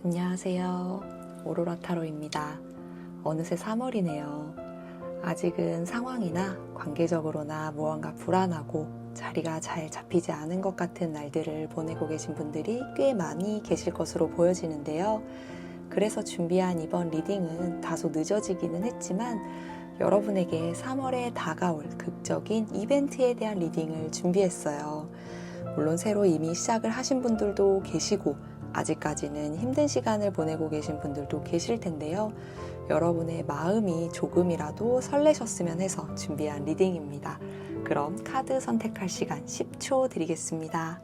안녕하세요. 오로라 타로입니다. 어느새 3월이네요. 아직은 상황이나 관계적으로나 무언가 불안하고 자리가 잘 잡히지 않은 것 같은 날들을 보내고 계신 분들이 꽤 많이 계실 것으로 보여지는데요. 그래서 준비한 이번 리딩은 다소 늦어지기는 했지만 여러분에게 3월에 다가올 극적인 이벤트에 대한 리딩을 준비했어요. 물론 새로 이미 시작을 하신 분들도 계시고 아직까지는 힘든 시간을 보내고 계신 분들도 계실 텐데요. 여러분의 마음이 조금이라도 설레셨으면 해서 준비한 리딩입니다. 그럼 카드 선택할 시간 10초 드리겠습니다.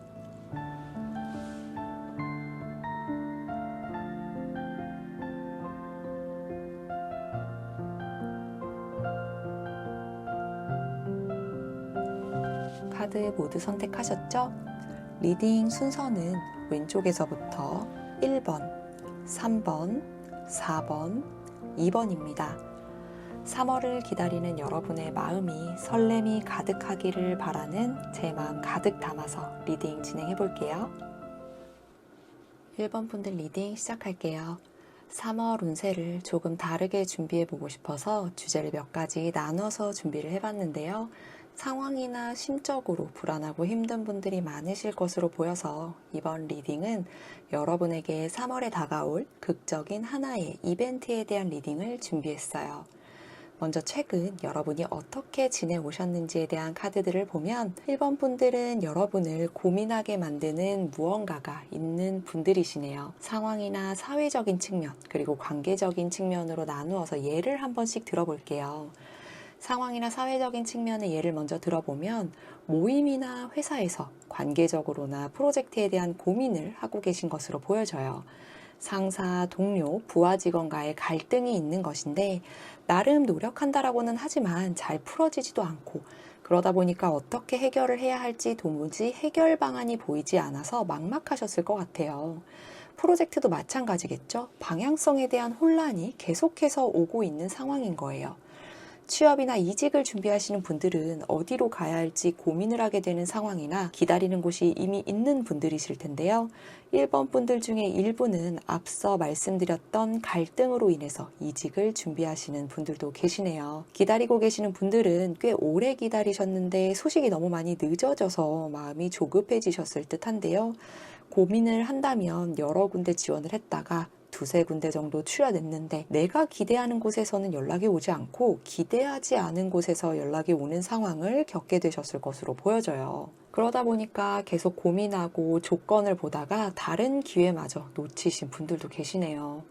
카드 모두 선택하셨죠? 리딩 순서는 왼쪽에서부터 1번, 3번, 4번, 2번입니다. 3월을 기다리는 여러분의 마음이 설렘이 가득하기를 바라는 제 마음 가득 담아서 리딩 진행해 볼게요. 1번 분들 리딩 시작할게요. 3월 운세를 조금 다르게 준비해 보고 싶어서 주제를 몇 가지 나눠서 준비를 해봤는데요. 상황이나 심적으로 불안하고 힘든 분들이 많으실 것으로 보여서 이번 리딩은 여러분에게 3월에 다가올 극적인 하나의 이벤트에 대한 리딩을 준비했어요. 먼저 최근 여러분이 어떻게 지내오셨는지에 대한 카드들을 보면 1번 분들은 여러분을 고민하게 만드는 무언가가 있는 분들이시네요. 상황이나 사회적인 측면 그리고 관계적인 측면으로 나누어서 예를 한 번씩 들어볼게요. 상황이나 사회적인 측면의 예를 먼저 들어보면 모임이나 회사에서 관계적으로나 프로젝트에 대한 고민을 하고 계신 것으로 보여져요. 상사, 동료, 부하 직원과의 갈등이 있는 것인데 나름 노력한다라고는 하지만 잘 풀어지지도 않고 그러다 보니까 어떻게 해결을 해야 할지 도무지 해결 방안이 보이지 않아서 막막하셨을 것 같아요. 프로젝트도 마찬가지겠죠? 방향성에 대한 혼란이 계속해서 오고 있는 상황인 거예요. 취업이나 이직을 준비하시는 분들은 어디로 가야 할지 고민을 하게 되는 상황이나 기다리는 곳이 이미 있는 분들이실 텐데요. 1번 분들 중에 일부는 앞서 말씀드렸던 갈등으로 인해서 이직을 준비하시는 분들도 계시네요. 기다리고 계시는 분들은 꽤 오래 기다리셨는데 소식이 너무 많이 늦어져서 마음이 조급해지셨을 듯한데요. 고민을 한다면 여러 군데 지원을 했다가 두세 군데 정도 추려냈는데 내가 기대하는 곳에서는 연락이 오지 않고 기대하지 않은 곳에서 연락이 오는 상황을 겪게 되셨을 것으로 보여져요. 그러다 보니까 계속 고민하고 조건을 보다가 다른 기회마저 놓치신 분들도 계시네요.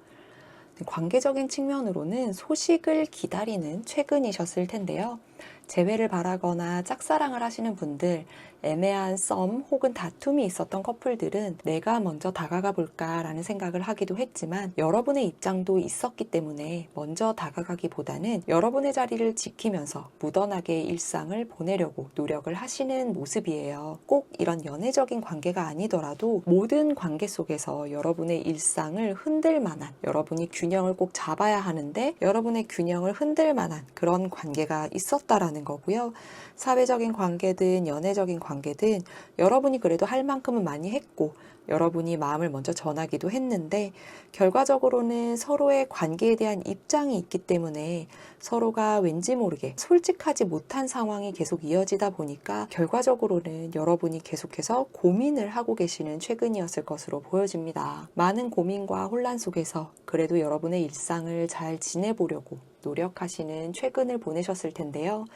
관계적인 측면으로는 소식을 기다리는 최근이셨을 텐데요. 재회를 바라거나 짝사랑을 하시는 분들, 애매한 썸 혹은 다툼이 있었던 커플들은 내가 먼저 다가가 볼까라는 생각을 하기도 했지만 여러분의 입장도 있었기 때문에 먼저 다가가기보다는 여러분의 자리를 지키면서 무던하게 일상을 보내려고 노력을 하시는 모습이에요. 꼭 이런 연애적인 관계가 아니더라도 모든 관계 속에서 여러분의 일상을 흔들 만한, 여러분이 균형을 꼭 잡아야 하는데 여러분의 균형을 흔들 만한 그런 관계가 있었다라는 거고요. 사회적인 관계든 연애적인 관계든 여러분이 그래도 할 만큼은 많이 했고 여러분이 마음을 먼저 전하기도 했는데 결과적으로는 서로의 관계에 대한 입장이 있기 때문에 서로가 왠지 모르게 솔직하지 못한 상황이 계속 이어지다 보니까 결과적으로는 여러분이 계속해서 고민을 하고 계시는 최근이었을 것으로 보여집니다. 많은 고민과 혼란 속에서 그래도 여러분의 일상을 잘 지내보려고 노력하시는 최근을 보내셨을 텐데요.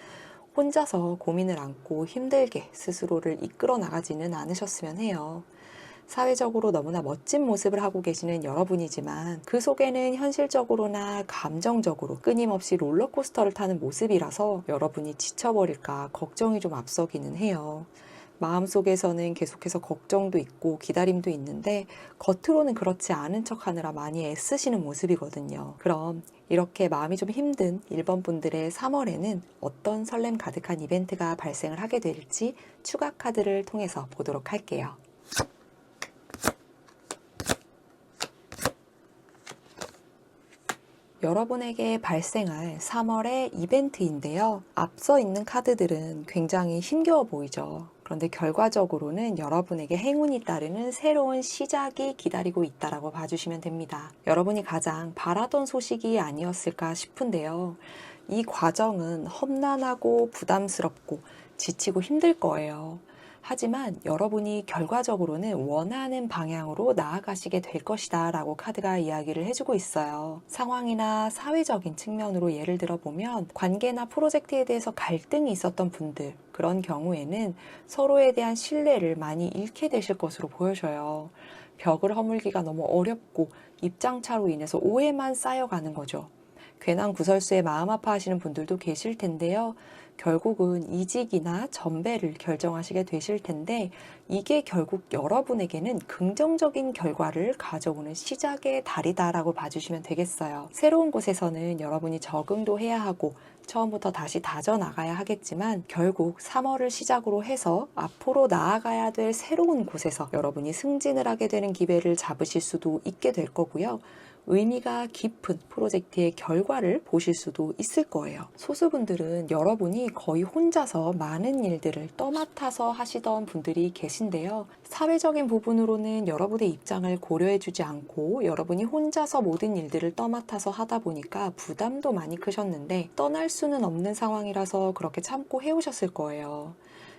혼자서 고민을 안고 힘들게 스스로를 이끌어 나가지는 않으셨으면 해요. 사회적으로 너무나 멋진 모습을 하고 계시는 여러분이지만 그 속에는 현실적으로나 감정적으로 끊임없이 롤러코스터를 타는 모습이라서 여러분이 지쳐버릴까 걱정이 좀 앞서기는 해요. 마음속에서는 계속해서 걱정도 있고 기다림도 있는데 겉으로는 그렇지 않은 척 하느라 많이 애쓰시는 모습이거든요. 그럼 이렇게 마음이 좀 힘든 1번 분들의 3월에는 어떤 설렘 가득한 이벤트가 발생을 하게 될지 추가 카드를 통해서 보도록 할게요. 여러분에게 발생할 3월의 이벤트인데요. 앞서 있는 카드들은 굉장히 힘겨워 보이죠. 그런데 결과적으로는 여러분에게 행운이 따르는 새로운 시작이 기다리고 있다라고 봐주시면 됩니다. 여러분이 가장 바라던 소식이 아니었을까 싶은데요. 이 과정은 험난하고 부담스럽고 지치고 힘들 거예요. 하지만 여러분이 결과적으로는 원하는 방향으로 나아가시게 될 것이다 라고 카드가 이야기를 해주고 있어요. 상황이나 사회적인 측면으로 예를 들어 보면 관계나 프로젝트에 대해서 갈등이 있었던 분들, 그런 경우에는 서로에 대한 신뢰를 많이 잃게 되실 것으로 보여져요. 벽을 허물기가 너무 어렵고 입장차로 인해서 오해만 쌓여가는 거죠. 괜한 구설수에 마음 아파하시는 분들도 계실 텐데요. 결국은 이직이나 전배를 결정하시게 되실 텐데 이게 결국 여러분에게는 긍정적인 결과를 가져오는 시작의 달이다라고 봐주시면 되겠어요. 새로운 곳에서는 여러분이 적응도 해야 하고 처음부터 다시 다져나가야 하겠지만 결국 3월을 시작으로 해서 앞으로 나아가야 될 새로운 곳에서 여러분이 승진을 하게 되는 기회를 잡으실 수도 있게 될 거고요. 의미가 깊은 프로젝트의 결과를 보실 수도 있을 거예요. 소수분들은 여러분이 거의 혼자서 많은 일들을 떠맡아서 하시던 분들이 계신데요. 사회적인 부분으로는 여러분의 입장을 고려해주지 않고 여러분이 혼자서 모든 일들을 떠맡아서 하다 보니까 부담도 많이 크셨는데 떠날 수는 없는 상황이라서 그렇게 참고 해오셨을 거예요.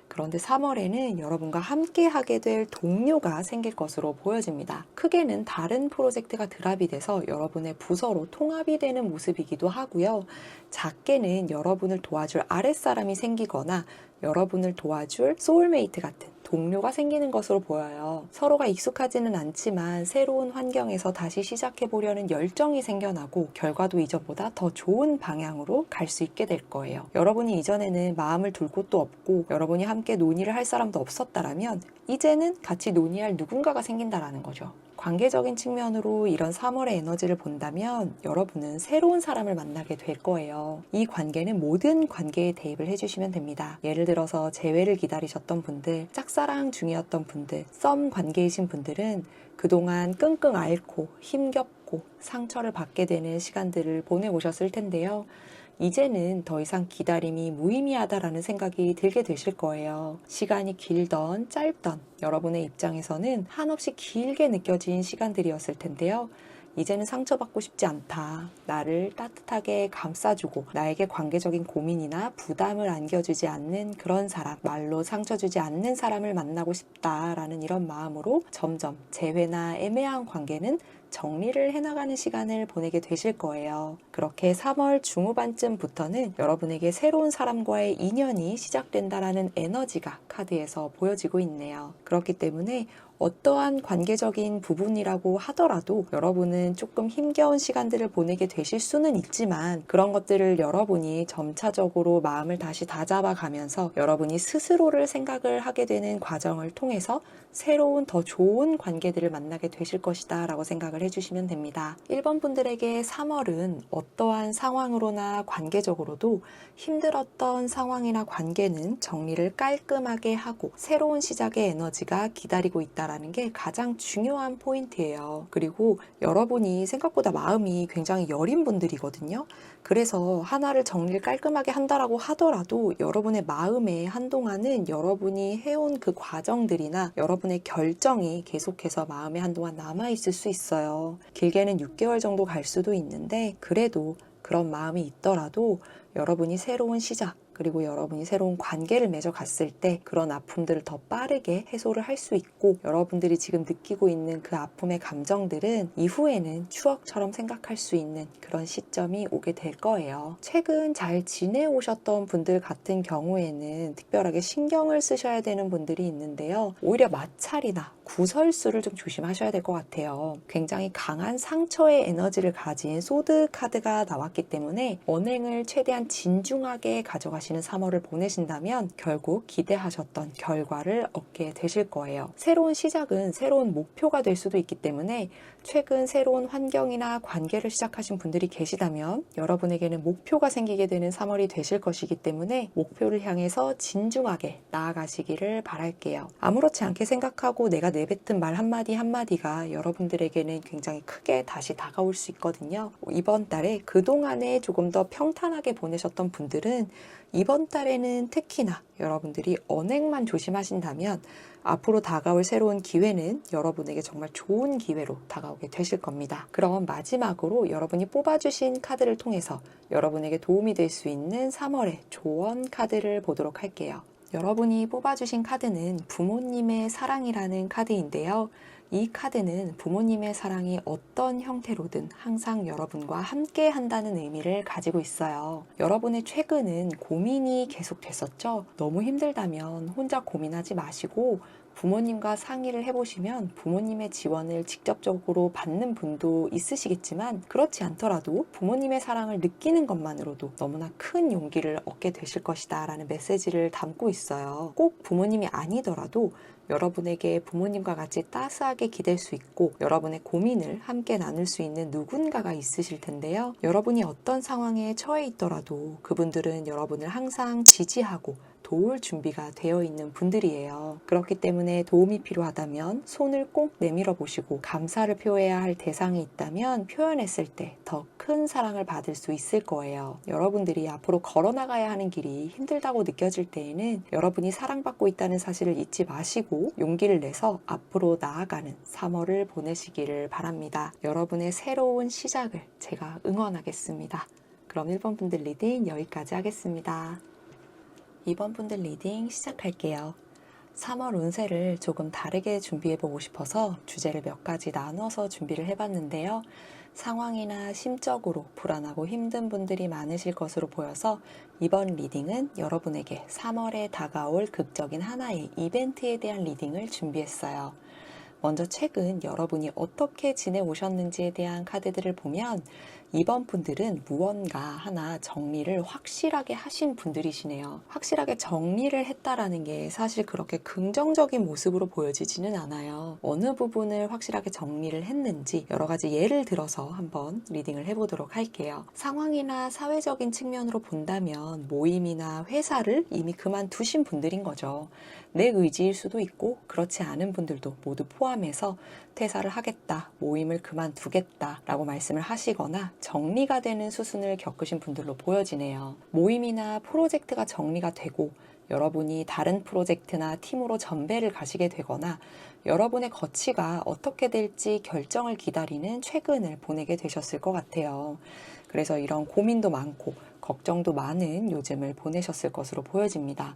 그런데 3월에는 여러분과 함께 하게 될 동료가 생길 것으로 보여집니다. 크게는 다른 프로젝트가 드랍이 돼서 여러분의 부서로 통합이 되는 모습이기도 하고요. 작게는 여러분을 도와줄 아랫사람이 생기거나 여러분을 도와줄 소울메이트 같은 동료가 생기는 것으로 보여요. 서로가 익숙하지는 않지만 새로운 환경에서 다시 시작해보려는 열정이 생겨나고 결과도 이전보다 더 좋은 방향으로 갈 수 있게 될 거예요. 여러분이 이전에는 마음을 둘 곳도 없고 여러분이 함께 논의를 할 사람도 없었다라면 이제는 같이 논의할 누군가가 생긴다라는 거죠. 관계적인 측면으로 이런 3월의 에너지를 본다면 여러분은 새로운 사람을 만나게 될 거예요. 이 관계는 모든 관계에 대입을 해주시면 됩니다. 예를 들어서 재회를 기다리셨던 분들, 짝사랑 중이었던 분들, 썸 관계이신 분들은 그동안 끙끙 앓고 힘겹고 상처를 받게 되는 시간들을 보내오셨을 텐데요. 이제는 더 이상 기다림이 무의미하다라는 생각이 들게 되실 거예요. 시간이 길던 짧던 여러분의 입장에서는 한없이 길게 느껴진 시간들이었을 텐데요. 이제는 상처받고 싶지 않다. 나를 따뜻하게 감싸주고 나에게 관계적인 고민이나 부담을 안겨주지 않는 그런 사람, 말로 상처 주지 않는 사람을 만나고 싶다라는 이런 마음으로 점점 재회나 애매한 관계는 정리를 해나가는 시간을 보내게 되실 거예요. 그렇게 3월 중후반쯤부터는 여러분에게 새로운 사람과의 인연이 시작된다라는 에너지가 카드에서 보여지고 있네요. 그렇기 때문에 어떠한 관계적인 부분이라고 하더라도 여러분은 조금 힘겨운 시간들을 보내게 되실 수는 있지만 그런 것들을 여러분이 점차적으로 마음을 다시 다잡아 가면서 여러분이 스스로를 생각을 하게 되는 과정을 통해서 새로운 더 좋은 관계들을 만나게 되실 것이다 라고 생각을 해주시면 됩니다. 1번 분들에게 3월은 어떠한 상황으로나 관계적으로도 힘들었던 상황이나 관계는 정리를 깔끔하게 하고 새로운 시작의 에너지가 기다리고 있다는 게 가장 중요한 포인트예요. 그리고 여러분이 생각보다 마음이 굉장히 여린 분들이거든요. 그래서 하나를 정리를 깔끔하게 한다라고 하더라도 여러분의 마음에 한동안은 여러분이 해온 그 과정들이나 여러분의 결정이 계속해서 마음에 한동안 남아있을 수 있어요. 길게는 6개월 정도 갈 수도 있는데 그래도 그런 마음이 있더라도 여러분이 새로운 시작 그리고 여러분이 새로운 관계를 맺어갔을 때 그런 아픔들을 더 빠르게 해소를 할 수 있고 여러분들이 지금 느끼고 있는 그 아픔의 감정들은 이후에는 추억처럼 생각할 수 있는 그런 시점이 오게 될 거예요. 최근 잘 지내오셨던 분들 같은 경우에는 특별하게 신경을 쓰셔야 되는 분들이 있는데요. 오히려 마찰이나 구설수를 좀 조심하셔야 될 것 같아요. 굉장히 강한 상처의 에너지를 가진 소드 카드가 나왔기 때문에 언행을 최대한 진중하게 가져가시는 3월을 보내신다면 결국 기대하셨던 결과를 얻게 되실 거예요. 새로운 시작은 새로운 목표가 될 수도 있기 때문에 최근 새로운 환경이나 관계를 시작하신 분들이 계시다면 여러분에게는 목표가 생기게 되는 3월이 되실 것이기 때문에 목표를 향해서 진중하게 나아가시기를 바랄게요. 아무렇지 않게 생각하고 내가 내뱉은 말 한마디 한마디가 여러분들에게는 굉장히 크게 다시 다가올 수 있거든요. 이번 달에 그동안에 조금 더 평탄하게 보내셨던 분들은 이번 달에는 특히나 여러분들이 언행만 조심하신다면 앞으로 다가올 새로운 기회는 여러분에게 정말 좋은 기회로 다가오게 되실 겁니다. 그럼 마지막으로 여러분이 뽑아주신 카드를 통해서 여러분에게 도움이 될 수 있는 3월의 조언 카드를 보도록 할게요. 여러분이 뽑아주신 카드는 부모님의 사랑이라는 카드인데요. 이 카드는 부모님의 사랑이 어떤 형태로든 항상 여러분과 함께 한다는 의미를 가지고 있어요. 여러분의 최근은 고민이 계속 됐었죠? 너무 힘들다면 혼자 고민하지 마시고 부모님과 상의를 해보시면 부모님의 지원을 직접적으로 받는 분도 있으시겠지만 그렇지 않더라도 부모님의 사랑을 느끼는 것만으로도 너무나 큰 용기를 얻게 되실 것이다 라는 메시지를 담고 있어요. 꼭 부모님이 아니더라도 여러분에게 부모님과 같이 따스하게 기댈 수 있고 여러분의 고민을 함께 나눌 수 있는 누군가가 있으실 텐데요. 여러분이 어떤 상황에 처해 있더라도 그분들은 여러분을 항상 지지하고 도울 준비가 되어 있는 분들이에요. 그렇기 때문에 도움이 필요하다면 손을 꼭 내밀어 보시고 감사를 표해야 할 대상이 있다면 표현했을 때 더 큰 사랑을 받을 수 있을 거예요. 여러분들이 앞으로 걸어나가야 하는 길이 힘들다고 느껴질 때에는 여러분이 사랑받고 있다는 사실을 잊지 마시고 용기를 내서 앞으로 나아가는 3월을 보내시기를 바랍니다. 여러분의 새로운 시작을 제가 응원하겠습니다. 그럼 1번 분들 리딩 여기까지 하겠습니다. 2번 분들 리딩 시작할게요. 3월 운세를 조금 다르게 준비해보고 싶어서 주제를 몇 가지 나눠서 준비를 해봤는데요. 상황이나 심적으로 불안하고 힘든 분들이 많으실 것으로 보여서 이번 리딩은 여러분에게 3월에 다가올 극적인 하나의 이벤트에 대한 리딩을 준비했어요. 먼저 최근 여러분이 어떻게 지내오셨는지에 대한 카드들을 보면 이번 분들은 무언가 하나 정리를 확실하게 하신 분들이시네요. 확실하게 정리를 했다라는 게 사실 그렇게 긍정적인 모습으로 보여지지는 않아요. 어느 부분을 확실하게 정리를 했는지 여러 가지 예를 들어서 한번 리딩을 해보도록 할게요. 상황이나 사회적인 측면으로 본다면 모임이나 회사를 이미 그만두신 분들인 거죠. 내 의지일 수도 있고 그렇지 않은 분들도 모두 포함해서 퇴사를 하겠다, 모임을 그만두겠다 라고 말씀을 하시거나 정리가 되는 수순을 겪으신 분들로 보여지네요. 모임이나 프로젝트가 정리가 되고 여러분이 다른 프로젝트나 팀으로 전배를 가시게 되거나 여러분의 거취가 어떻게 될지 결정을 기다리는 최근을 보내게 되셨을 것 같아요. 그래서 이런 고민도 많고 걱정도 많은 요즘을 보내셨을 것으로 보여집니다.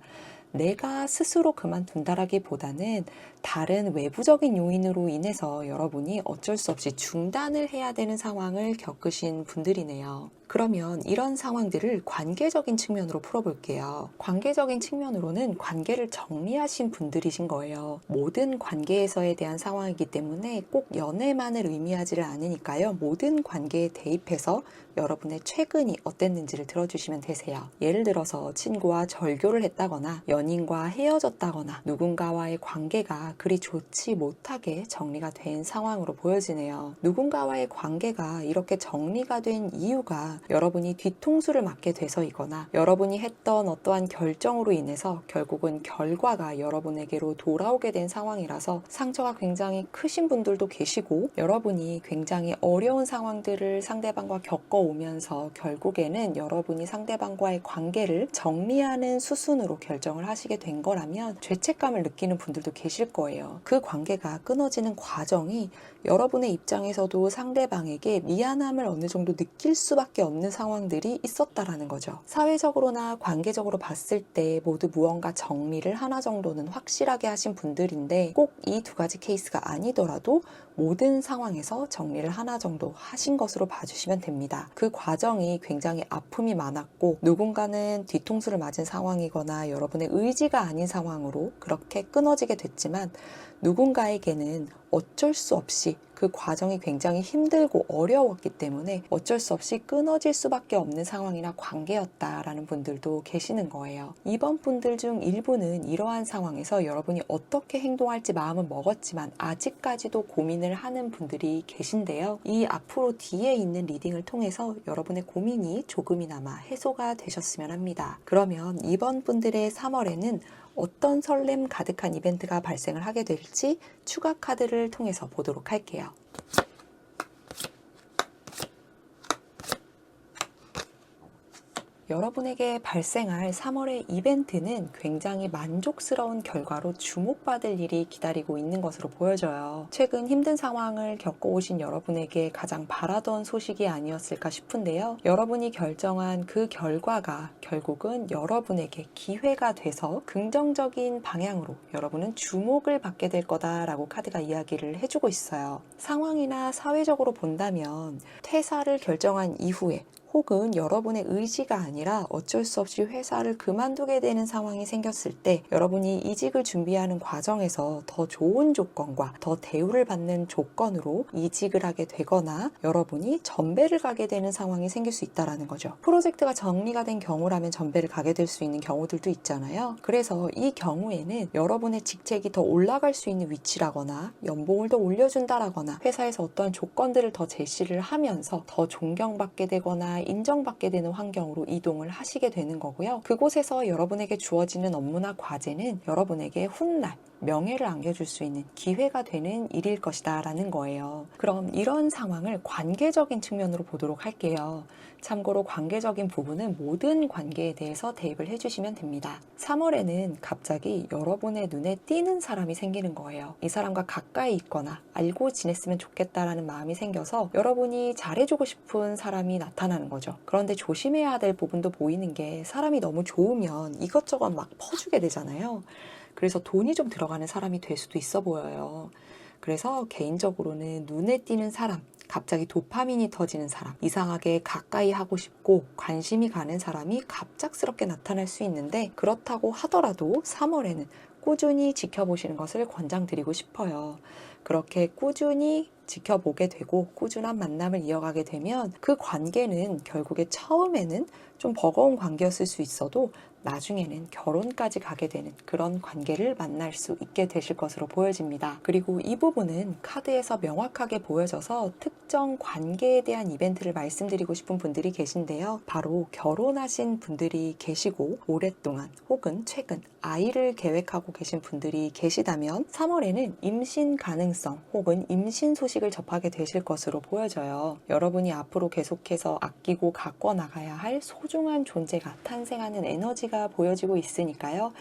내가 스스로 그만둔다라기보다는 다른 외부적인 요인으로 인해서 여러분이 어쩔 수 없이 중단을 해야 되는 상황을 겪으신 분들이네요. 그러면 이런 상황들을 관계적인 측면으로 풀어볼게요. 관계적인 측면으로는 관계를 정리하신 분들이신 거예요. 모든 관계에서에 대한 상황이기 때문에 꼭 연애만을 의미하지를 않으니까요. 모든 관계에 대입해서 여러분의 최근이 어땠는지를 들어주시면 되세요. 예를 들어서 친구와 절교를 했다거나 연인과 헤어졌다거나 누군가와의 관계가 그리 좋지 못하게 정리가 된 상황으로 보여지네요. 누군가와의 관계가 이렇게 정리가 된 이유가 여러분이 뒤통수를 맞게 돼서이거나 여러분이 했던 어떠한 결정으로 인해서 결국은 결과가 여러분에게로 돌아오게 된 상황이라서 상처가 굉장히 크신 분들도 계시고 여러분이 굉장히 어려운 상황들을 상대방과 겪어오면서 결국에는 여러분이 상대방과의 관계를 정리하는 수순으로 결정을 하시게 된 거라면 죄책감을 느끼는 분들도 계실 거예요. 그 관계가 끊어지는 과정이 여러분의 입장에서도 상대방에게 미안함을 어느 정도 느낄 수밖에 없는 상황들이 있었다라는 거죠. 사회적으로나 관계적으로 봤을 때 모두 무언가 정리를 하나 정도는 확실하게 하신 분들인데 꼭 이 두 가지 케이스가 아니더라도 모든 상황에서 정리를 하나 정도 하신 것으로 봐주시면 됩니다. 그 과정이 굉장히 아픔이 많았고 누군가는 뒤통수를 맞은 상황이거나 여러분의 의지가 아닌 상황으로 그렇게 끊어지게 됐지만 누군가에게는 어쩔 수 없이 그 과정이 굉장히 힘들고 어려웠기 때문에 어쩔 수 없이 끊어질 수밖에 없는 상황이나 관계였다라는 분들도 계시는 거예요. 이번 분들 중 일부는 이러한 상황에서 여러분이 어떻게 행동할지 마음은 먹었지만 아직까지도 고민을 하는 분들이 계신데요. 이 앞으로 뒤에 있는 리딩을 통해서 여러분의 고민이 조금이나마 해소가 되셨으면 합니다. 그러면 이번 분들의 3월에는 어떤 설렘 가득한 이벤트가 발생을 하게 될지 추가 카드를 통해서 보도록 할게요. 여러분에게 발생할 3월의 이벤트는 굉장히 만족스러운 결과로 주목받을 일이 기다리고 있는 것으로 보여져요. 최근 힘든 상황을 겪어오신 여러분에게 가장 바라던 소식이 아니었을까 싶은데요. 여러분이 결정한 그 결과가 결국은 여러분에게 기회가 돼서 긍정적인 방향으로 여러분은 주목을 받게 될 거다라고 카드가 이야기를 해주고 있어요. 상황이나 사회적으로 본다면 퇴사를 결정한 이후에 혹은 여러분의 의지가 아니라 어쩔 수 없이 회사를 그만두게 되는 상황이 생겼을 때 여러분이 이직을 준비하는 과정에서 더 좋은 조건과 더 대우를 받는 조건으로 이직을 하게 되거나 여러분이 전배를 가게 되는 상황이 생길 수 있다는 거죠. 프로젝트가 정리가 된 경우라면 전배를 가게 될 수 있는 경우들도 있잖아요. 그래서 이 경우에는 여러분의 직책이 더 올라갈 수 있는 위치라거나 연봉을 더 올려준다라거나 회사에서 어떠한 조건들을 더 제시를 하면서 더 존경받게 되거나 인정받게 되는 환경으로 이동을 하시게 되는 거고요. 그곳에서 여러분에게 주어지는 업무나 과제는 여러분에게 훗날 명예를 안겨줄 수 있는 기회가 되는 일일 것이다 라는 거예요. 그럼 이런 상황을 관계적인 측면으로 보도록 할게요. 참고로 관계적인 부분은 모든 관계에 대해서 대입을 해주시면 됩니다. 3월에는 갑자기 여러분의 눈에 띄는 사람이 생기는 거예요. 이 사람과 가까이 있거나 알고 지냈으면 좋겠다라는 마음이 생겨서 여러분이 잘해주고 싶은 사람이 나타나는 거죠. 그런데 조심해야 될 부분도 보이는 게 사람이 너무 좋으면 이것저것 막 퍼주게 되잖아요. 그래서 돈이 좀 들어가는 사람이 될 수도 있어 보여요. 그래서 개인적으로는 눈에 띄는 사람, 갑자기 도파민이 터지는 사람, 이상하게 가까이 하고 싶고 관심이 가는 사람이 갑작스럽게 나타날 수 있는데 그렇다고 하더라도 3월에는 꾸준히 지켜보시는 것을 권장드리고 싶어요. 그렇게 꾸준히 지켜보게 되고 꾸준한 만남을 이어가게 되면 그 관계는 결국에 처음에는 좀 버거운 관계였을 수 있어도 나중에는 결혼까지 가게 되는 그런 관계를 만날 수 있게 되실 것으로 보여집니다. 그리고 이 부분은 카드에서 명확하게 보여져서 특정 관계에 대한 이벤트를 말씀드리고 싶은 분들이 계신데요. 바로 결혼하신 분들이 계시고 오랫동안 혹은 최근 아이를 계획하고 계신 분들이 계시다면 3월에는 임신 가능성 혹은 임신 소식을 접하게 되실 것으로 보여져요. 여러분이 앞으로 계속해서 아끼고 가꿔 나가야 할 소중한 존재가 탄생하는 에너지가 보여지고 있으니까요.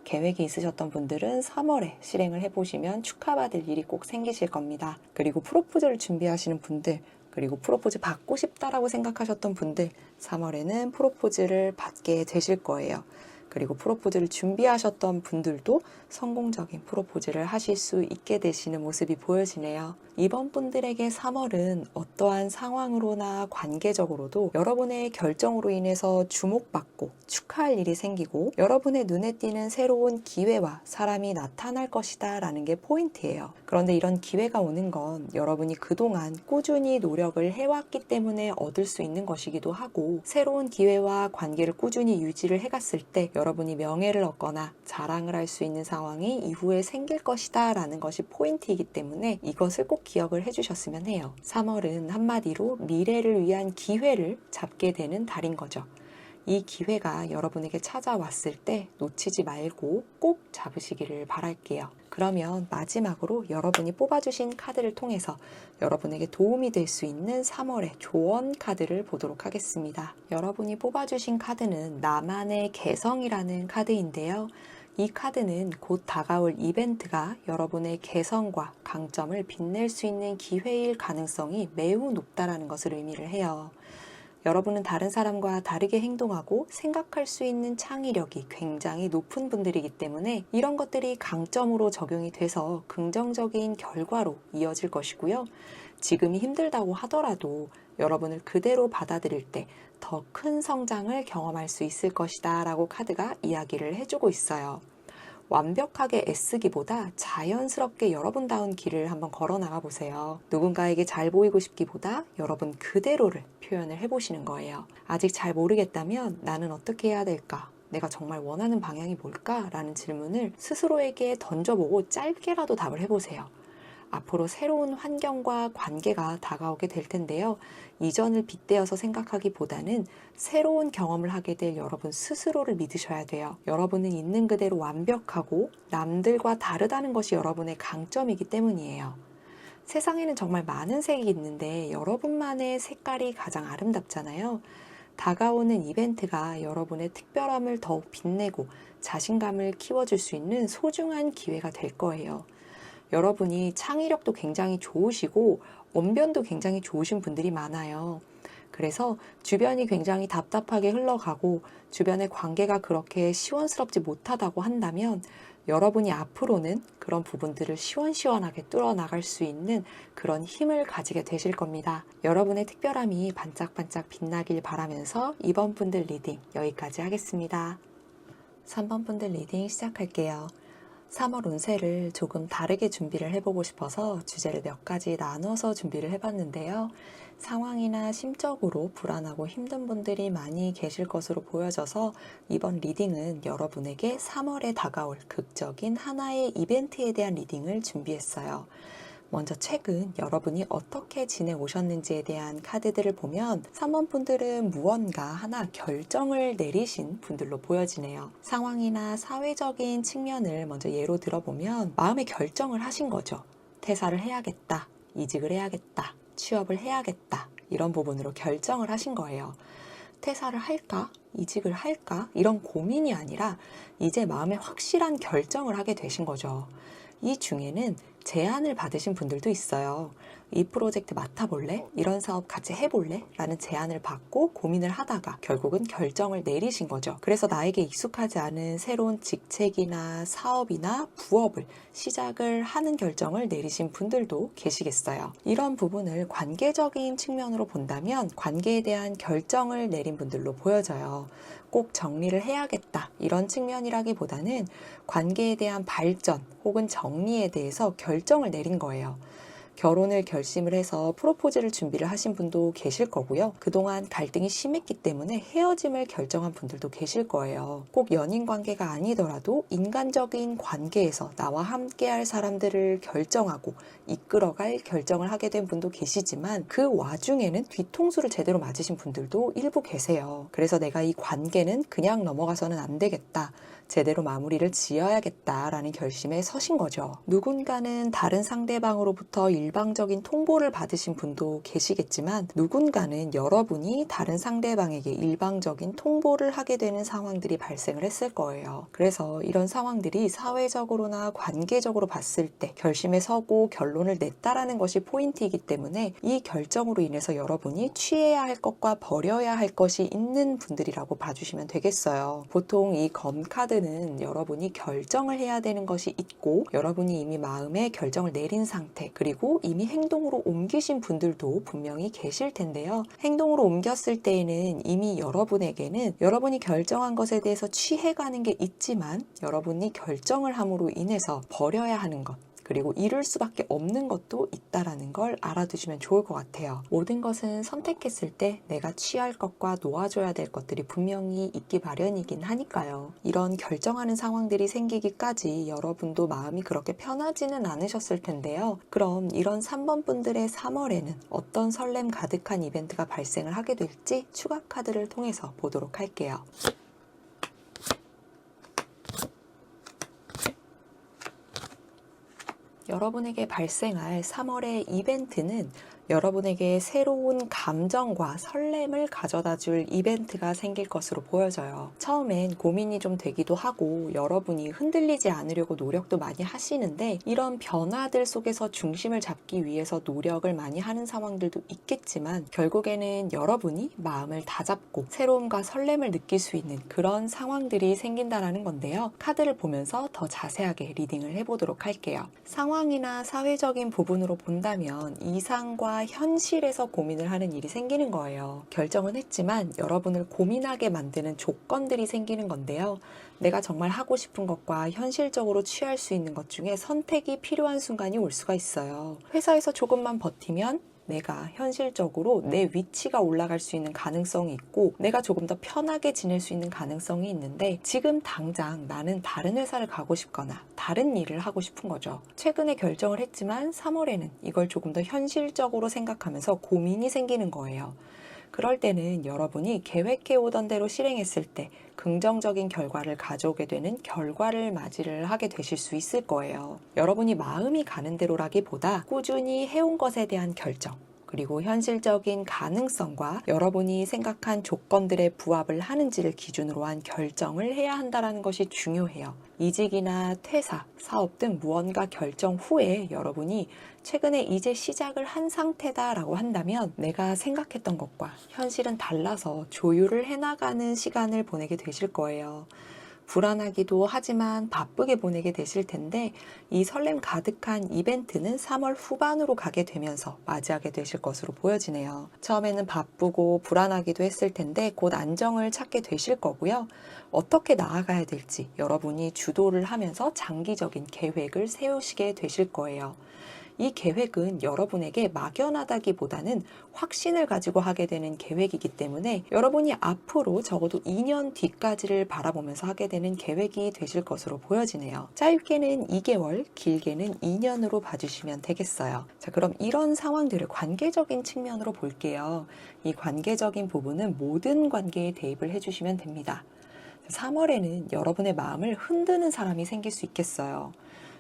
계획이 있으셨던 분들은 3월에 실행을 해보시면 축하받을 일이 꼭 생기실 겁니다. 그리고 프로포즈를 준비하시는 분들, 그리고 프로포즈 받고 싶다라고 생각하셨던 분들 3월에는 프로포즈를 받게 되실 거예요. 그리고 프로포즈를 준비하셨던 분들도 성공적인 프로포즈를 하실 수 있게 되시는 모습이 보여지네요. 이번 분들에게 3월은 어떠한 상황으로나 관계적으로도 여러분의 결정으로 인해서 주목받고 축하할 일이 생기고 여러분의 눈에 띄는 새로운 기회와 사람이 나타날 것이다 라는 게 포인트예요. 그런데 이런 기회가 오는 건 여러분이 그동안 꾸준히 노력을 해왔기 때문에 얻을 수 있는 것이기도 하고 새로운 기회와 관계를 꾸준히 유지를 해갔을 때 여러분이 명예를 얻거나 자랑을 할 수 있는 상황이 이후에 생길 것이다 라는 것이 포인트이기 때문에 이것을 꼭 기억을 해주셨으면 해요. 3월은 한마디로 미래를 위한 기회를 잡게 되는 달인 거죠. 이 기회가 여러분에게 찾아왔을 때 놓치지 말고 꼭 잡으시기를 바랄게요. 그러면 마지막으로 여러분이 뽑아주신 카드를 통해서 여러분에게 도움이 될 수 있는 3월의 조언 카드를 보도록 하겠습니다. 여러분이 뽑아주신 카드는 나만의 개성이라는 카드인데요. 이 카드는 곧 다가올 이벤트가 여러분의 개성과 강점을 빛낼 수 있는 기회일 가능성이 매우 높다라는 것을 의미를 해요. 여러분은 다른 사람과 다르게 행동하고 생각할 수 있는 창의력이 굉장히 높은 분들이기 때문에 이런 것들이 강점으로 적용이 돼서 긍정적인 결과로 이어질 것이고요. 지금이 힘들다고 하더라도 여러분을 그대로 받아들일 때 더 큰 성장을 경험할 수 있을 것이다 라고 카드가 이야기를 해주고 있어요. 완벽하게 애쓰기보다 자연스럽게 여러분다운 길을 한번 걸어 나가 보세요. 누군가에게 잘 보이고 싶기보다 여러분 그대로를 표현을 해보시는 거예요. 아직 잘 모르겠다면 나는 어떻게 해야 될까? 내가 정말 원하는 방향이 뭘까? 라는 질문을 스스로에게 던져보고 짧게라도 답을 해보세요. 앞으로 새로운 환경과 관계가 다가오게 될 텐데요. 이전을 빗대어서 생각하기보다는 새로운 경험을 하게 될 여러분 스스로를 믿으셔야 돼요. 여러분은 있는 그대로 완벽하고 남들과 다르다는 것이 여러분의 강점이기 때문이에요. 세상에는 정말 많은 색이 있는데 여러분만의 색깔이 가장 아름답잖아요. 다가오는 이벤트가 여러분의 특별함을 더욱 빛내고 자신감을 키워줄 수 있는 소중한 기회가 될 거예요. 여러분이 창의력도 굉장히 좋으시고 언변도 굉장히 좋으신 분들이 많아요. 그래서 주변이 굉장히 답답하게 흘러가고 주변의 관계가 그렇게 시원스럽지 못하다고 한다면 여러분이 앞으로는 그런 부분들을 시원시원하게 뚫어나갈 수 있는 그런 힘을 가지게 되실 겁니다. 여러분의 특별함이 반짝반짝 빛나길 바라면서 이번 분들 리딩 여기까지 하겠습니다. 3번 분들 리딩 시작할게요. 3월 운세를 조금 다르게 준비를 해보고 싶어서 주제를 몇 가지 나눠서 준비를 해봤는데요. 상황이나 심적으로 불안하고 힘든 분들이 많이 계실 것으로 보여져서 이번 리딩은 여러분에게 3월에 다가올 극적인 하나의 이벤트에 대한 리딩을 준비했어요. 먼저 최근 여러분이 어떻게 지내오셨는지에 대한 카드들을 보면 3번 분들은 무언가 하나 결정을 내리신 분들로 보여지네요. 상황이나 사회적인 측면을 먼저 예로 들어보면 마음의 결정을 하신 거죠. 퇴사를 해야겠다, 이직을 해야겠다, 취업을 해야겠다, 이런 부분으로 결정을 하신 거예요. 퇴사를 할까? 이직을 할까? 이런 고민이 아니라 이제 마음에 확실한 결정을 하게 되신 거죠. 이 중에는 제안을 받으신 분들도 있어요. 이 프로젝트 맡아볼래? 이런 사업 같이 해볼래? 라는 제안을 받고 고민을 하다가 결국은 결정을 내리신 거죠. 그래서 나에게 익숙하지 않은 새로운 직책이나 사업이나 부업을 시작을 하는 결정을 내리신 분들도 계시겠어요. 이런 부분을 관계적인 측면으로 본다면 관계에 대한 결정을 내린 분들로 보여져요. 꼭 정리를 해야겠다 이런 측면이라기보다는 관계에 대한 발전 혹은 정리에 대해서 결정을 내린 거예요. 결혼을 결심을 해서 프로포즈를 준비를 하신 분도 계실 거고요. 그동안 갈등이 심했기 때문에 헤어짐을 결정한 분들도 계실 거예요. 꼭 연인 관계가 아니더라도 인간적인 관계에서 나와 함께할 사람들을 결정하고 이끌어갈 결정을 하게 된 분도 계시지만 그 와중에는 뒤통수를 제대로 맞으신 분들도 일부 계세요. 그래서 내가 이 관계는 그냥 넘어가서는 안 되겠다. 제대로 마무리를 지어야겠다라는 결심에 서신 거죠. 누군가는 다른 상대방으로부터 일방적인 통보를 받으신 분도 계시겠지만 누군가는 여러분이 다른 상대방에게 일방적인 통보를 하게 되는 상황들이 발생을 했을 거예요. 그래서 이런 상황들이 사회적으로나 관계적으로 봤을 때 결심에 서고 결론을 냈다라는 것이 포인트이기 때문에 이 결정으로 인해서 여러분이 취해야 할 것과 버려야 할 것이 있는 분들이라고 봐주시면 되겠어요. 보통 이 검 카드는 여러분이 결정을 해야 되는 것이 있고 여러분이 이미 마음에 결정을 내린 상태 그리고 이미 행동으로 옮기신 분들도 분명히 계실 텐데요. 행동으로 옮겼을 때에는 이미 여러분에게는 여러분이 결정한 것에 대해서 취해가는 게 있지만 여러분이 결정을 함으로 인해서 버려야 하는 것 그리고 이룰 수밖에 없는 것도 있다라는 걸 알아두시면 좋을 것 같아요. 모든 것은 선택했을 때 내가 취할 것과 놓아줘야 될 것들이 분명히 있기 마련이긴 하니까요. 이런 결정하는 상황들이 생기기까지 여러분도 마음이 그렇게 편하지는 않으셨을 텐데요. 그럼 이런 3번 분들의 3월에는 어떤 설렘 가득한 이벤트가 발생을 하게 될지 추가 카드를 통해서 보도록 할게요. 여러분에게 발생할 3월의 이벤트는 여러분에게 새로운 감정과 설렘을 가져다 줄 이벤트가 생길 것으로 보여져요. 처음엔 고민이 좀 되기도 하고 여러분이 흔들리지 않으려고 노력도 많이 하시는데 이런 변화들 속에서 중심을 잡기 위해서 노력을 많이 하는 상황들도 있겠지만 결국에는 여러분이 마음을 다잡고 새로움과 설렘을 느낄 수 있는 그런 상황들이 생긴다라는 건데요. 카드를 보면서 더 자세하게 리딩을 해보도록 할게요. 상황이나 사회적인 부분으로 본다면 이상과 현실에서 고민을 하는 일이 생기는 거예요. 결정은 했지만 여러분을 고민하게 만드는 조건들이 생기는 건데요. 내가 정말 하고 싶은 것과 현실적으로 취할 수 있는 것 중에 선택이 필요한 순간이 올 수가 있어요. 회사에서 조금만 버티면 내가 현실적으로 내 위치가 올라갈 수 있는 가능성이 있고 내가 조금 더 편하게 지낼 수 있는 가능성이 있는데 지금 당장 나는 다른 회사를 가고 싶거나 다른 일을 하고 싶은 거죠. 최근에 결정을 했지만 3월에는 이걸 조금 더 현실적으로 생각하면서 고민이 생기는 거예요. 그럴 때는 여러분이 계획해 오던 대로 실행했을 때 긍정적인 결과를 가져오게 되는 결과를 맞이를 하게 되실 수 있을 거예요. 여러분이 마음이 가는 대로라기보다 꾸준히 해온 것에 대한 결정 그리고 현실적인 가능성과 여러분이 생각한 조건들에 부합을 하는지를 기준으로 한 결정을 해야 한다는 것이 중요해요. 이직이나 퇴사, 사업 등 무언가 결정 후에 여러분이 최근에 이제 시작을 한 상태다라고 한다면 내가 생각했던 것과 현실은 달라서 조율을 해나가는 시간을 보내게 되실 거예요. 불안하기도 하지만 바쁘게 보내게 되실 텐데 이 설렘 가득한 이벤트는 3월 후반으로 가게 되면서 맞이하게 되실 것으로 보여지네요. 처음에는 바쁘고 불안하기도 했을 텐데 곧 안정을 찾게 되실 거고요. 어떻게 나아가야 될지 여러분이 주도를 하면서 장기적인 계획을 세우시게 되실 거예요. 이 계획은 여러분에게 막연하다기보다는 확신을 가지고 하게 되는 계획이기 때문에 여러분이 앞으로 적어도 2년 뒤까지를 바라보면서 하게 되는 계획이 되실 것으로 보여지네요. 짧게는 2개월, 길게는 2년으로 봐주시면 되겠어요. 자, 그럼 이런 상황들을 관계적인 측면으로 볼게요. 이 관계적인 부분은 모든 관계에 대입을 해주시면 됩니다. 3월에는 여러분의 마음을 흔드는 사람이 생길 수 있겠어요.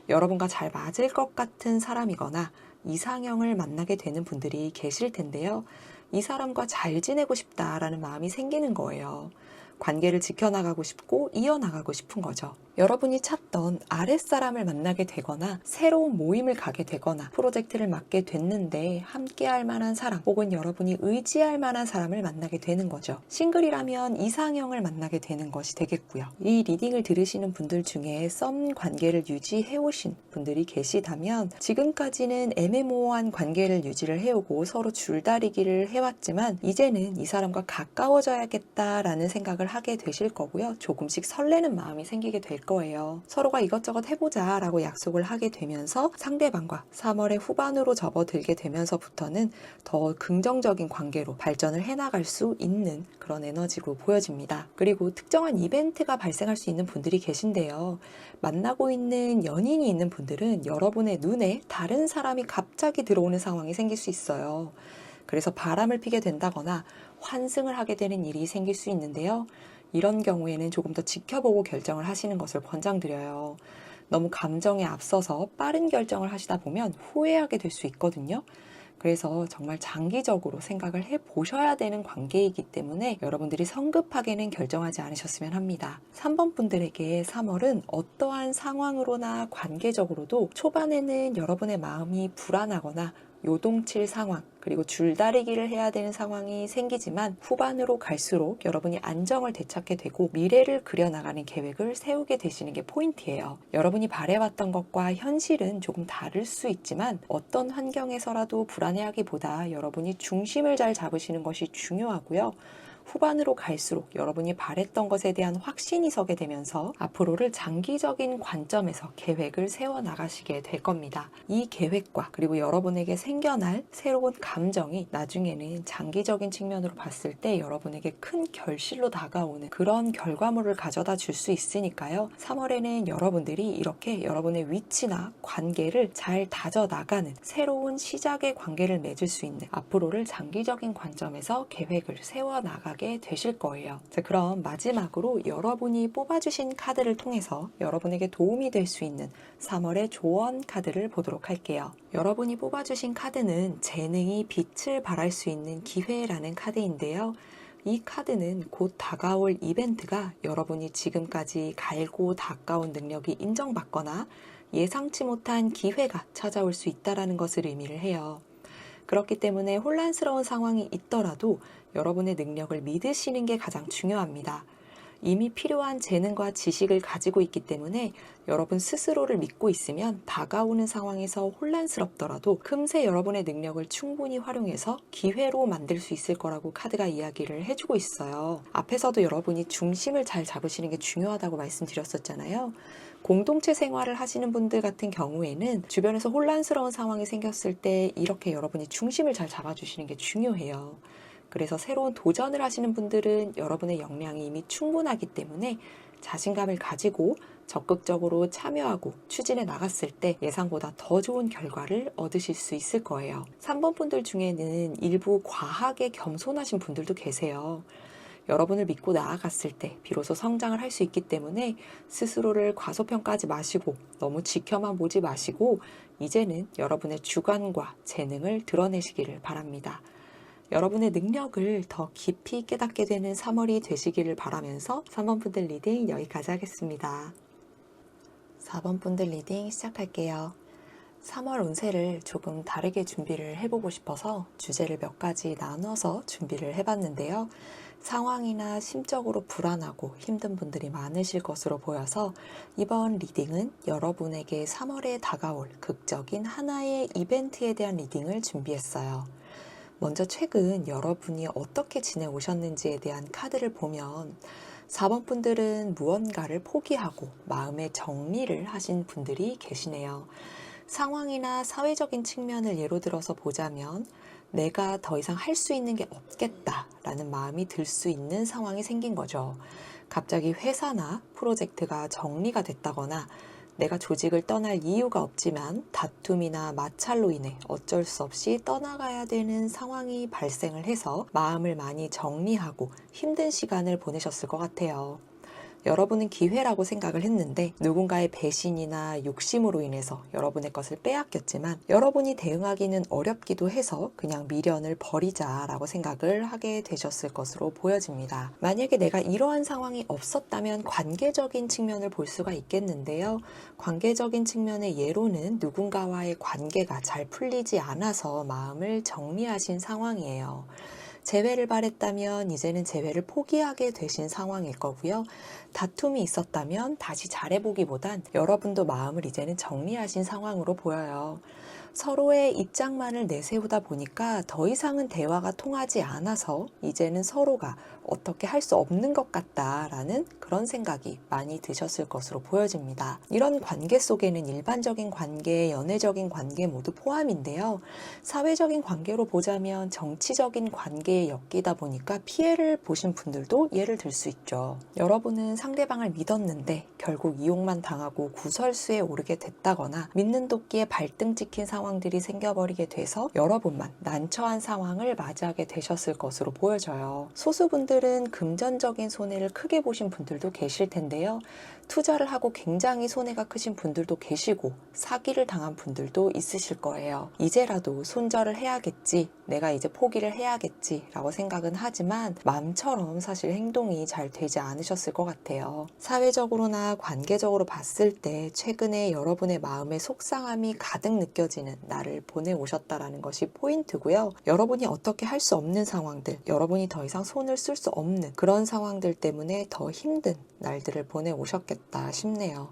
여러분과 잘 맞을 것 같은 사람이거나 이상형을 만나게 되는 분들이 계실 텐데요. 이 사람과 잘 지내고 싶다라는 마음이 생기는 거예요. 관계를 지켜나가고 싶고 이어나가고 싶은 거죠. 여러분이 찾던 아랫사람을 만나게 되거나 새로운 모임을 가게 되거나 프로젝트를 맡게 됐는데 함께 할 만한 사람 혹은 여러분이 의지할 만한 사람을 만나게 되는 거죠. 싱글이라면 이상형을 만나게 되는 것이 되겠고요. 이 리딩을 들으시는 분들 중에 썸 관계를 유지해 오신 분들이 계시다면 지금까지는 애매모호한 관계를 유지를 해오고 서로 줄다리기를 해왔지만 이제는 이 사람과 가까워져야겠다라는 생각을 하게 되실 거고요. 조금씩 설레는 마음이 생기게 될 거예요. 서로가 이것저것 해보자 라고 약속을 하게 되면서 상대방과 3월의 후반으로 접어들게 되면서부터는 더 긍정적인 관계로 발전을 해나갈 수 있는 그런 에너지로 보여집니다. 그리고 특정한 이벤트가 발생할 수 있는 분들이 계신데요. 만나고 있는 연인이 있는 분들은 여러분의 눈에 다른 사람이 갑자기 들어오는 상황이 생길 수 있어요. 그래서 바람을 피게 된다거나 환승을 하게 되는 일이 생길 수 있는데요. 이런 경우에는 조금 더 지켜보고 결정을 하시는 것을 권장드려요. 너무 감정에 앞서서 빠른 결정을 하시다 보면 후회하게 될 수 있거든요. 그래서 정말 장기적으로 생각을 해보셔야 되는 관계이기 때문에 여러분들이 성급하게는 결정하지 않으셨으면 합니다. 3번 분들에게 3월은 어떠한 상황으로나 관계적으로도 초반에는 여러분의 마음이 불안하거나 요동칠 상황, 그리고 줄다리기를 해야 되는 상황이 생기지만 후반으로 갈수록 여러분이 안정을 되찾게 되고 미래를 그려나가는 계획을 세우게 되시는 게 포인트예요. 여러분이 바래왔던 것과 현실은 조금 다를 수 있지만 어떤 환경에서라도 불안해하기보다 여러분이 중심을 잘 잡으시는 것이 중요하고요. 후반으로 갈수록 여러분이 바랬던 것에 대한 확신이 서게 되면서 앞으로를 장기적인 관점에서 계획을 세워나가시게 될 겁니다. 이 계획과 그리고 여러분에게 생겨날 새로운 감정이 나중에는 장기적인 측면으로 봤을 때 여러분에게 큰 결실로 다가오는 그런 결과물을 가져다 줄 수 있으니까요. 3월에는 여러분들이 이렇게 여러분의 위치나 관계를 잘 다져나가는 새로운 시작의 관계를 맺을 수 있는 앞으로를 장기적인 관점에서 계획을 세워나가게 되실 거예요. 자, 그럼 마지막으로 여러분이 뽑아주신 카드를 통해서 여러분에게 도움이 될 수 있는 3월의 조언 카드를 보도록 할게요. 여러분이 뽑아주신 카드는 재능이 빛을 발할 수 있는 기회라는 카드인데요. 이 카드는 곧 다가올 이벤트가 여러분이 지금까지 갈고 닦아온 능력이 인정받거나 예상치 못한 기회가 찾아올 수 있다는 것을 의미를 해요. 그렇기 때문에 혼란스러운 상황이 있더라도 여러분의 능력을 믿으시는 게 가장 중요합니다. 이미 필요한 재능과 지식을 가지고 있기 때문에 여러분 스스로를 믿고 있으면 다가오는 상황에서 혼란스럽더라도 금세 여러분의 능력을 충분히 활용해서 기회로 만들 수 있을 거라고 카드가 이야기를 해주고 있어요. 앞에서도 여러분이 중심을 잘 잡으시는 게 중요하다고 말씀드렸었잖아요. 공동체 생활을 하시는 분들 같은 경우에는 주변에서 혼란스러운 상황이 생겼을 때 이렇게 여러분이 중심을 잘 잡아주시는 게 중요해요. 그래서 새로운 도전을 하시는 분들은 여러분의 역량이 이미 충분하기 때문에 자신감을 가지고 적극적으로 참여하고 추진해 나갔을 때 예상보다 더 좋은 결과를 얻으실 수 있을 거예요. 3번 분들 중에는 일부 과하게 겸손하신 분들도 계세요. 여러분을 믿고 나아갔을 때 비로소 성장을 할 수 있기 때문에 스스로를 과소평가하지 마시고 너무 지켜만 보지 마시고 이제는 여러분의 주관과 재능을 드러내시기를 바랍니다. 여러분의 능력을 더 깊이 깨닫게 되는 3월이 되시기를 바라면서 3번 분들 리딩 여기까지 하겠습니다. 4번 분들 리딩 시작할게요. 3월 운세를 조금 다르게 준비를 해보고 싶어서 주제를 몇 가지 나눠서 준비를 해봤는데요. 상황이나 심적으로 불안하고 힘든 분들이 많으실 것으로 보여서 이번 리딩은 여러분에게 3월에 다가올 극적인 하나의 이벤트에 대한 리딩을 준비했어요. 먼저 최근 여러분이 어떻게 지내오셨는지에 대한 카드를 보면 4번 분들은 무언가를 포기하고 마음의 정리를 하신 분들이 계시네요. 상황이나 사회적인 측면을 예로 들어서 보자면 내가 더 이상 할 수 있는 게 없겠다라는 마음이 들 수 있는 상황이 생긴 거죠. 갑자기 회사나 프로젝트가 정리가 됐다거나 내가 조직을 떠날 이유가 없지만 다툼이나 마찰로 인해 어쩔 수 없이 떠나가야 되는 상황이 발생을 해서 마음을 많이 정리하고 힘든 시간을 보내셨을 것 같아요. 여러분은 기회라고 생각을 했는데 누군가의 배신이나 욕심으로 인해서 여러분의 것을 빼앗겼지만 여러분이 대응하기는 어렵기도 해서 그냥 미련을 버리자라고 생각을 하게 되셨을 것으로 보여집니다. 만약에 내가 이러한 상황이 없었다면 관계적인 측면을 볼 수가 있겠는데요. 관계적인 측면의 예로는 누군가와의 관계가 잘 풀리지 않아서 마음을 정리하신 상황이에요. 재회를 바랬다면 이제는 재회를 포기하게 되신 상황일 거고요. 다툼이 있었다면 다시 잘해보기보단 여러분도 마음을 이제는 정리하신 상황으로 보여요. 서로의 입장만을 내세우다 보니까 더 이상은 대화가 통하지 않아서 이제는 서로가 어떻게 할 수 없는 것 같다라는 그런 생각이 많이 드셨을 것으로 보여집니다. 이런 관계 속에는 일반적인 관계, 연애적인 관계 모두 포함인데요. 사회적인 관계로 보자면 정치적인 관계에 엮이다 보니까 피해를 보신 분들도 예를 들 수 있죠. 여러분은 상대방을 믿었는데 결국 이용만 당하고 구설수에 오르게 됐다거나 믿는 도끼에 발등 찍힌 상황들이 생겨버리게 돼서 여러분만 난처한 상황을 맞이하게 되셨을 것으로 보여져요. 소수분들은 금전적인 손해를 크게 보신 분들도 계실 텐데요. 투자를 하고 굉장히 손해가 크신 분들도 계시고 사기를 당한 분들도 있으실 거예요. 이제라도 손절을 해야겠지, 내가 이제 포기를 해야겠지 라고 생각은 하지만 마음처럼 사실 행동이 잘 되지 않으셨을 것 같아요. 사회적으로나 관계적으로 봤을 때 최근에 여러분의 마음에 속상함이 가득 느껴지는 날을 보내오셨다라는 것이 포인트고요. 여러분이 어떻게 할 수 없는 상황들, 여러분이 더 이상 손을 쓸 수 없는 그런 상황들 때문에 더 힘든 날들을 보내오셨겠다 싶네요.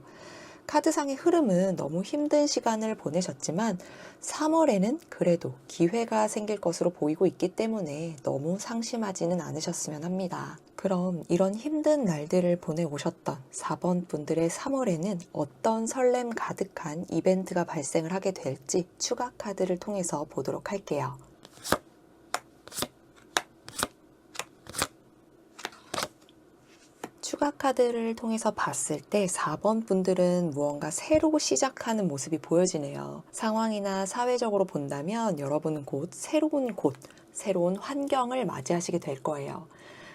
카드상의 흐름은 너무 힘든 시간을 보내셨지만 3월에는 그래도 기회가 생길 것으로 보이고 있기 때문에 너무 상심하지는 않으셨으면 합니다. 그럼 이런 힘든 날들을 보내오셨던 4번 분들의 3월에는 어떤 설렘 가득한 이벤트가 발생을 하게 될지 추가 카드를 통해서 보도록 할게요. 추가 카드를 통해서 봤을 때 4번 분들은 무언가 새로 시작하는 모습이 보여지네요. 상황이나 사회적으로 본다면 여러분은 곧 새로운 환경을 맞이하시게 될 거예요.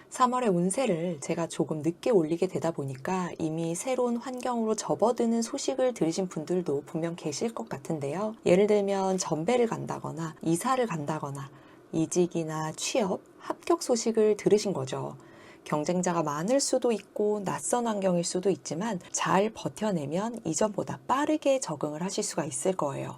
3월의 운세를 제가 조금 늦게 올리게 되다 보니까 이미 새로운 환경으로 접어드는 소식을 들으신 분들도 분명 계실 것 같은데요. 예를 들면 전배를 간다거나 이사를 간다거나 이직이나 취업, 합격 소식을 들으신 거죠. 경쟁자가 많을 수도 있고 낯선 환경일 수도 있지만 잘 버텨내면 이전보다 빠르게 적응을 하실 수가 있을 거예요.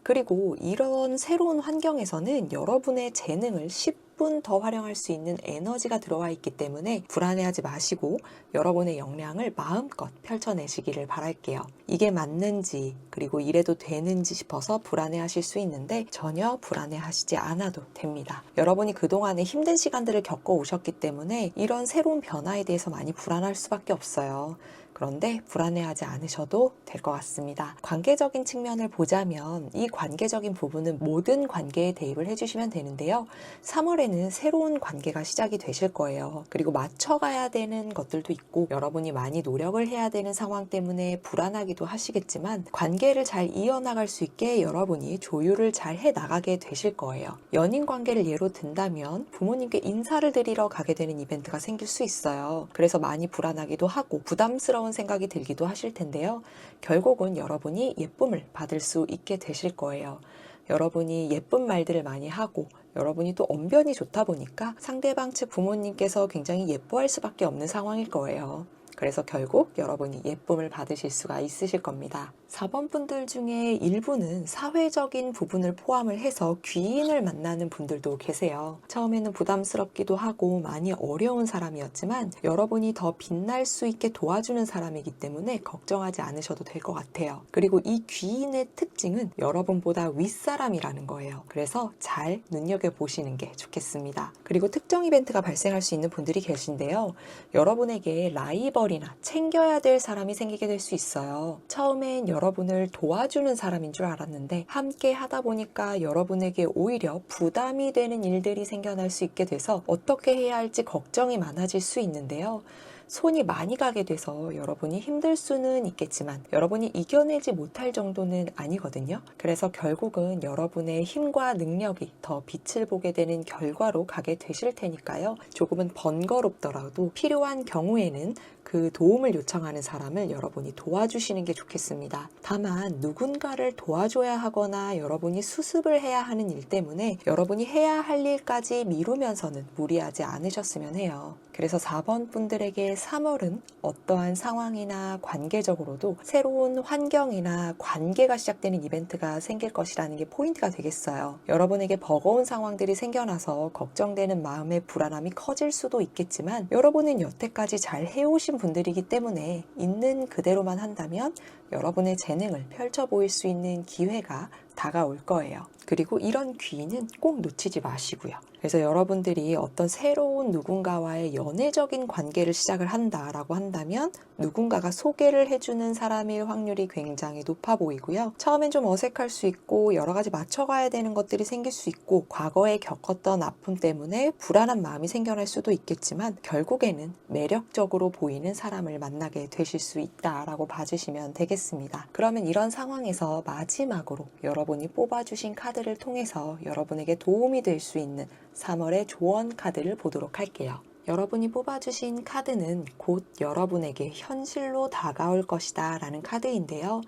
그리고 이런 새로운 환경에서는 여러분의 재능을 10분 더 활용할 수 있는 에너지가 들어와 있기 때문에 불안해하지 마시고 여러분의 역량을 마음껏 펼쳐내시기를 바랄게요. 이게 맞는지 그리고 이래도 되는지 싶어서 불안해하실 수 있는데 전혀 불안해하시지 않아도 됩니다. 여러분이 그동안에 힘든 시간들을 겪어오셨기 때문에 이런 새로운 변화에 대해서 많이 불안할 수밖에 없어요. 그런데 불안해하지 않으셔도 될 것 같습니다. 관계적인 측면을 보자면 이 관계적인 부분은 모든 관계에 대입을 해주시면 되는데요. 3월에는 새로운 관계가 시작이 되실 거예요. 그리고 맞춰가야 되는 것들도 있고 여러분이 많이 노력을 해야 되는 상황 때문에 불안하기도 하시겠지만 관계를 잘 이어나갈 수 있게 여러분이 조율을 잘 해나가게 되실 거예요. 연인 관계를 예로 든다면 부모님께 인사를 드리러 가게 되는 이벤트가 생길 수 있어요. 그래서 많이 불안하기도 하고 부담스러운 생각이 들기도 하실 텐데요. 결국은 여러분이 예쁨을 받을 수 있게 되실 거예요. 여러분이 예쁜 말들을 많이 하고 여러분이 또 언변이 좋다 보니까 상대방 측 부모님께서 굉장히 예뻐할 수밖에 없는 상황일 거예요. 그래서 결국 여러분이 예쁨을 받으실 수가 있으실 겁니다. 4번 분들 중에 일부는 사회적인 부분을 포함을 해서 귀인을 만나는 분들도 계세요. 처음에는 부담스럽기도 하고 많이 어려운 사람이었지만 여러분이 더 빛날 수 있게 도와주는 사람이기 때문에 걱정하지 않으셔도 될 것 같아요. 그리고 이 귀인의 특징은 여러분보다 윗사람이라는 거예요. 그래서 잘 눈여겨보시는 게 좋겠습니다. 그리고 특정 이벤트가 발생할 수 있는 분들이 계신데요. 여러분에게 라이벌이나 챙겨야 될 사람이 생기게 될 수 있어요. 처음엔 여러분을 도와주는 사람인 줄 알았는데 함께 하다 보니까 여러분에게 오히려 부담이 되는 일들이 생겨날 수 있게 돼서 어떻게 해야 할지 걱정이 많아질 수 있는데요. 손이 많이 가게 돼서 여러분이 힘들 수는 있겠지만 여러분이 이겨내지 못할 정도는 아니거든요. 그래서 결국은 여러분의 힘과 능력이 더 빛을 보게 되는 결과로 가게 되실 테니까요. 조금은 번거롭더라도 필요한 경우에는 그 도움을 요청하는 사람을 여러분이 도와주시는 게 좋겠습니다. 다만 누군가를 도와줘야 하거나 여러분이 수습을 해야 하는 일 때문에 여러분이 해야 할 일까지 미루면서는 무리하지 않으셨으면 해요. 그래서 4번 분들에게 3월은 어떠한 상황이나 관계적으로도 새로운 환경이나 관계가 시작되는 이벤트가 생길 것이라는 게 포인트가 되겠어요. 여러분에게 버거운 상황들이 생겨나서 걱정되는 마음의 불안함이 커질 수도 있겠지만 여러분은 여태까지 잘 해오신 분들이기 때문에 있는 그대로만 한다면 여러분의 재능을 펼쳐 보일 수 있는 기회가 다가올 거예요. 그리고 이런 기회는 꼭 놓치지 마시고요. 그래서 여러분들이 어떤 새로운 누군가와의 연애적인 관계를 시작을 한다라고 한다면 누군가가 소개를 해주는 사람일 확률이 굉장히 높아 보이고요. 처음엔 좀 어색할 수 있고 여러 가지 맞춰가야 되는 것들이 생길 수 있고 과거에 겪었던 아픔 때문에 불안한 마음이 생겨날 수도 있겠지만 결국에는 매력적으로 보이는 사람을 만나게 되실 수 있다라고 봐주시면 되겠습니다. 그러면 이런 상황에서 마지막으로 여러분이 뽑아주신 카드를 통해서 여러분에게 도움이 될 수 있는 3월의 조언 카드를 보도록 할게요. 여러분이 뽑아주신 카드는 곧 여러분에게 현실로 다가올 것이다 라는 카드인데요.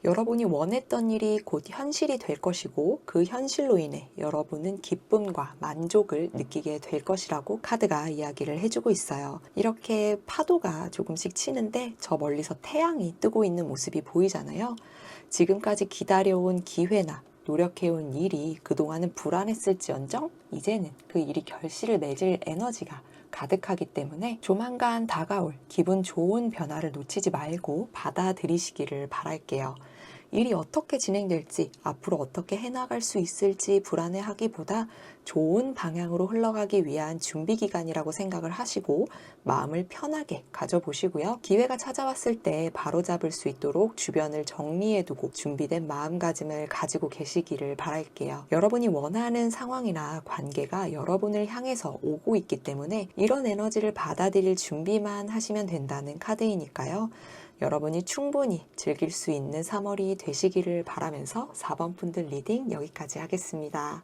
여러분이 원했던 일이 곧 현실이 될 것이고 그 현실로 인해 여러분은 기쁨과 만족을 느끼게 될 것이라고 카드가 이야기를 해주고 있어요. 이렇게 파도가 조금씩 치는데 저 멀리서 태양이 뜨고 있는 모습이 보이잖아요. 지금까지 기다려온 기회나 노력해온 일이 그동안은 불안했을지언정 이제는 그 일이 결실을 맺을 에너지가 가득하기 때문에 조만간 다가올 기분 좋은 변화를 놓치지 말고 받아들이시기를 바랄게요. 일이 어떻게 진행될지 앞으로 어떻게 해나갈 수 있을지 불안해하기보다 좋은 방향으로 흘러가기 위한 준비 기간이라고 생각을 하시고 마음을 편하게 가져보시고요. 기회가 찾아왔을 때 바로잡을 수 있도록 주변을 정리해두고 준비된 마음가짐을 가지고 계시기를 바랄게요. 여러분이 원하는 상황이나 관계가 여러분을 향해서 오고 있기 때문에 이런 에너지를 받아들일 준비만 하시면 된다는 카드이니까요. 여러분이 충분히 즐길 수 있는 3월이 되시기를 바라면서 4번 분들 리딩 여기까지 하겠습니다.